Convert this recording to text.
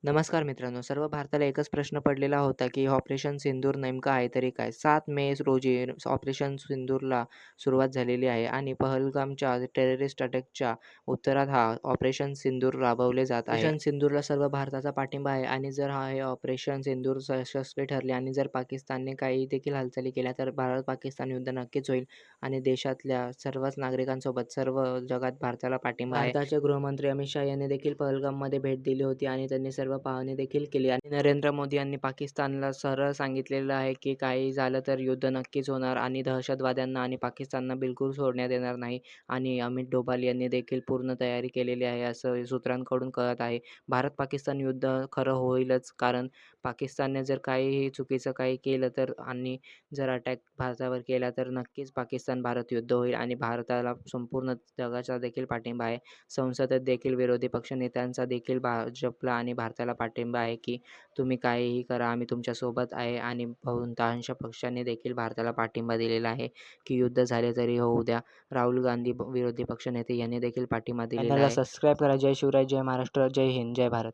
नमस्कार मित्रांनो, सर्व भारताला एकच प्रश्न पडलेला होता, की ऑपरेशन सिंदूर नेमकं आहे तरी काय? 7 मे रोजी ऑपरेशन सिंदूरला सुरुवात झालेली आहे आणि पहलगामच्या टेररिस्ट अटॅकच्या उत्तरात हा ऑपरेशन सिंदूर राबवले जात आहे. ऑपरेशन सिंदूरला सर्व भारताचा पाठिंबा आहे आणि जर हे ऑपरेशन सिंदूर यशस्वी ठरले आणि जर पाकिस्तानने काही देखील हालचाली केल्या, तर भारत-पाकिस्तान युद्ध नक्कीच होईल आणि देशातल्या सर्वच नागरिकांसोबत सर्व जगात भारताला पाठिंबा आहे. भारताचे गृहमंत्री अमित शहा यांनी देखील पहलगाममध्ये भेट दिली होती आणि त्यांनी सर्व पाहणी देखील केली आणि नरेंद्र मोदी यांनी पाकिस्तानला सरळ सांगितलेलं आहे, की काही झालं तर युद्ध नक्कीच होणार आणि दहशतवाद्यांना आणि पाकिस्तानला बिलकुल सोडण्यात येणार नाही आणि अमित डोभाल यांनी देखील पूर्ण तयारी केलेली आहे, असं सूत्रांकडून कळत आहे. भारत-पाकिस्तान युद्ध खरं होईलच, कारण पाकिस्तानने जर काहीही चुकीचं काही केलं तर आणि जर अटॅक भारतावर केला तर नक्कीच पाकिस्तान-भारत युद्ध होईल आणि भारताला संपूर्ण जगाचा देखील पाठिंबा आहे. संसदेत देखील विरोधी पक्षनेत्यांचा देखील भाजपला आणि भारताला पाठिंबा आहे, की तुम्ही काहीही करा, आम्ही तुमच्यासोबत आहे आणि बहुतांश पक्षांनी देखील भारताला पाठिंबा दिलेला आहे, की युद्ध झाले तरी होऊ द्या. राहुल गांधी विरोधी पक्षनेते यांनी देखील पाठिंबा दिलेला आहे. चॅनलला सबस्क्राईब करा. जय शिवराय, जय महाराष्ट्र, जय हिंद, जय भारत.